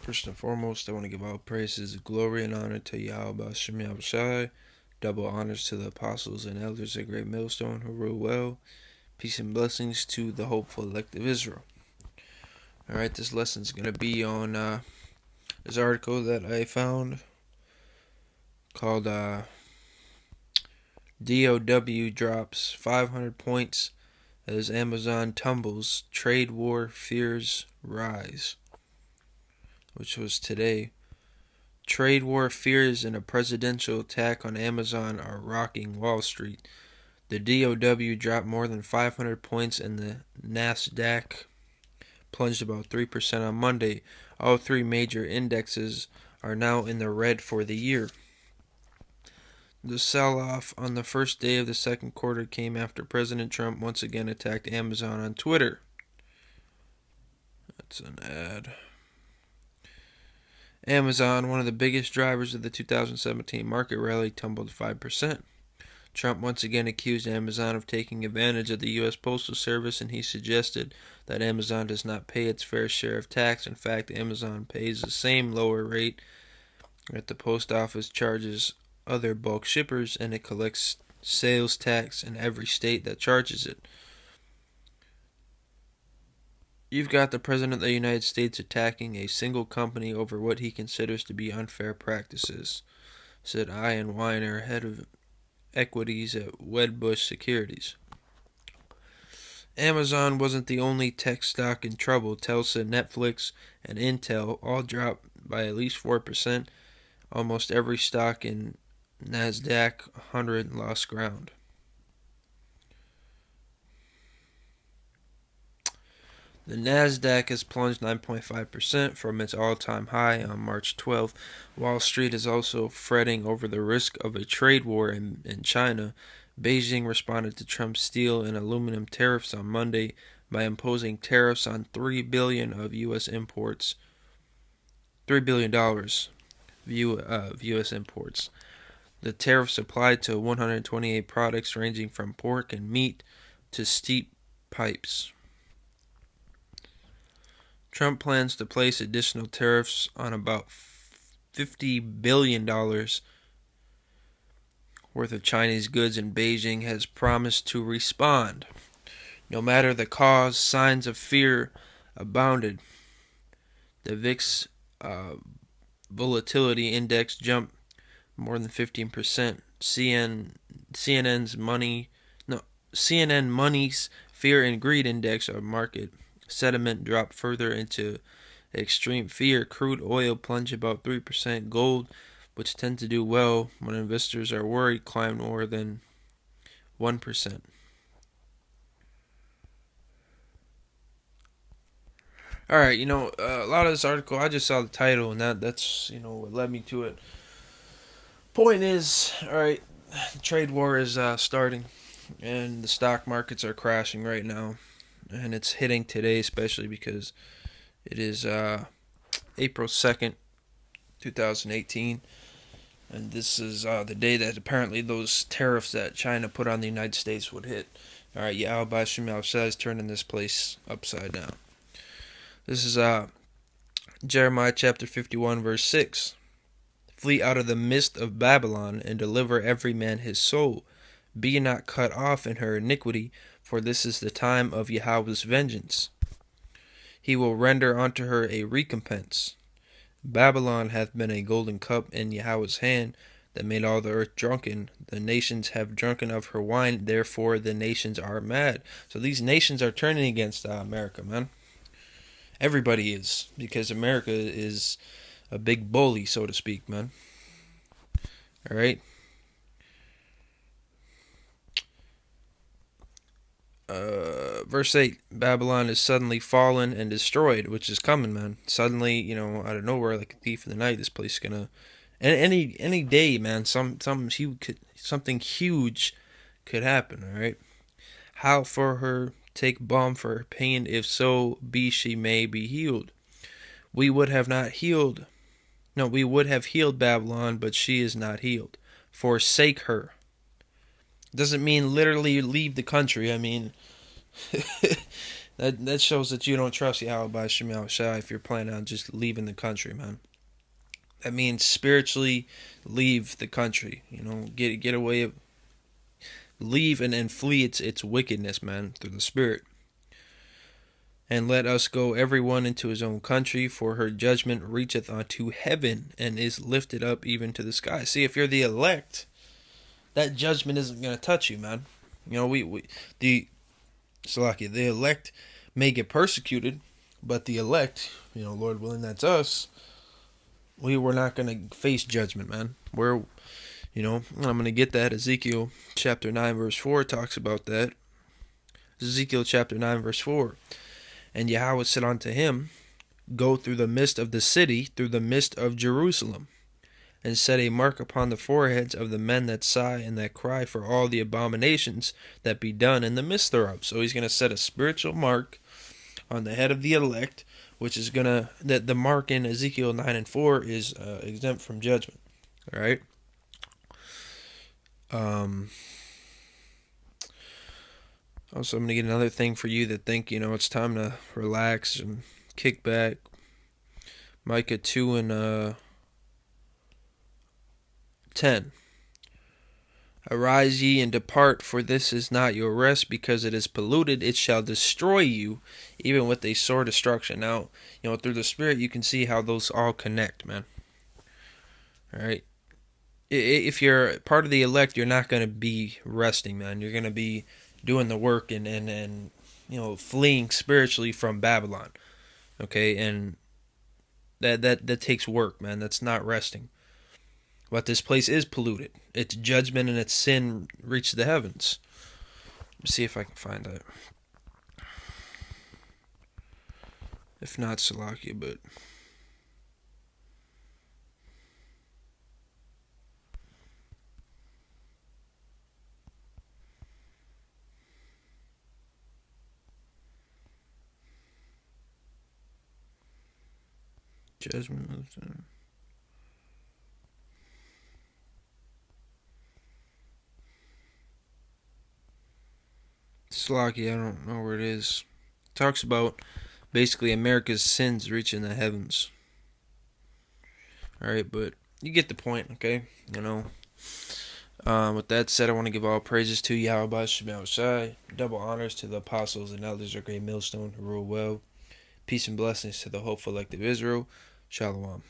First and foremost, I want to give all praises, glory, and honor to Yahweh Shem Yahushai. Double honors to the apostles and elders of Great Millstone who rule well. Peace and blessings to the hopeful elect of Israel. Alright, this lesson is going to be on this article that I found called T.R.O.Y drops 500 points as Amazon tumbles, trade war fears rise, which was today. Trade war fears and a presidential attack on Amazon are rocking Wall Street. The T.R.O.Y dropped more than 500 points and the Nasdaq plunged about 3% on Monday. All three major indexes are now in the red for the year. The sell-off on the first day of the second quarter came after President Trump once again attacked Amazon on Twitter. That's an ad. Amazon, one of the biggest drivers of the 2017 market rally, tumbled 5%. Trump once again accused Amazon of taking advantage of the U.S. Postal Service, and he suggested that Amazon does not pay its fair share of tax. In fact, Amazon pays the same lower rate that the post office charges other bulk shippers, and it collects sales tax in every state that charges it. You've got the President of the United States attacking a single company over what he considers to be unfair practices, said Ian Weiner, head of equities at Wedbush Securities. Amazon wasn't the only tech stock in trouble. Tesla, Netflix, and Intel all dropped by at least 4%. Almost every stock in Nasdaq 100 lost ground. The Nasdaq has plunged 9.5% from its all-time high on March 12th. Wall Street is also fretting over the risk of a trade war in China. Beijing responded to Trump's steel and aluminum tariffs on Monday by imposing tariffs on $3 billion of U.S. imports. $3 billion of U.S. imports. The tariffs applied to 128 products ranging from pork and meat to steep pipes. Trump plans to place additional tariffs on about $50 billion worth of Chinese goods, and Beijing has promised to respond. No matter the cause, signs of fear abounded. The VIX volatility index jumped more than 15%. CNN Money's Fear and Greed Index of market sentiment dropped further into extreme fear. Crude oil plunged about 3%. Gold, which tends to do well when investors are worried, climbed more than 1%. All right, a lot of this article, I just saw the title, and that's what led me to it. Point is, all right, the trade war is starting, and the stock markets are crashing right now. And it's hitting today, especially because it is April 2nd, 2018. And this is the day that apparently those tariffs that China put on the United States would hit. Alright, Yahweh Shem Yahushai is turning this place upside down. This is Jeremiah chapter 51, verse 6. Flee out of the midst of Babylon, and deliver every man his soul. Be ye not cut off in her iniquity, for this is the time of Yahweh's vengeance. He will render unto her a recompense. Babylon hath been a golden cup in Yahweh's hand, that made all the earth drunken. The nations have drunken of her wine, therefore the nations are mad. So these nations are turning against America, man. Everybody is, because America is a big bully, so to speak, man. Alright? Verse 8, Babylon is suddenly fallen and destroyed, which is coming, man. Suddenly, out of nowhere, like a thief in the night, this place is gonna, and any day, man, something huge could happen. All right, how for her take balm for her pain, if so be she may be healed. We would have healed Babylon, but she is not healed. Forsake her. Doesn't mean literally leave the country. I mean, That shows that you don't trust Yahweh Shemel Shai if you're planning on just leaving the country, man. That means spiritually leave the country. Get away, leave and flee its wickedness, man, through the spirit. And let us go every one into his own country, for her judgment reacheth unto heaven and is lifted up even to the sky. See, if you're the elect, that judgment isn't going to touch you, man. We the Salakia, the elect may get persecuted, but the elect, Lord willing, that's us. We're not going to face judgment, man. I'm going to get that. Ezekiel chapter 9, verse 4 talks about that. Ezekiel chapter 9, verse 4. And Yahweh said unto him, Go through the midst of the city, through the midst of Jerusalem, and set a mark upon the foreheads of the men that sigh and that cry for all the abominations that be done in the midst thereof. So he's going to set a spiritual mark on the head of the elect, which is going to, that the mark in Ezekiel 9 and 4 is exempt from judgment. All right? Also, I'm going to get another thing for you that think, it's time to relax and kick back. Micah 2 and 10. Arise ye and depart, for this is not your rest, because it is polluted. It shall destroy you, even with a sore destruction. Now, through the Spirit, you can see how those all connect, man. All right? If you're part of the elect, you're not going to be resting, man. You're going to be doing the work and fleeing spiritually from Babylon. Okay? And that takes work, man. That's not resting. But this place is polluted. Its judgment and its sin reach the heavens. Let's see if I can find that. If not, Salakia, but judgment of sin. Slacky, I don't know where it is. It talks about basically America's sins reaching the heavens. Alright, but you get the point, okay? With that said, I want to give all praises to Yahweh Shemel Shai. Double honors to the apostles and elders of Great Millstone who rule well. Peace and blessings to the hopeful elect of Israel. Shalom.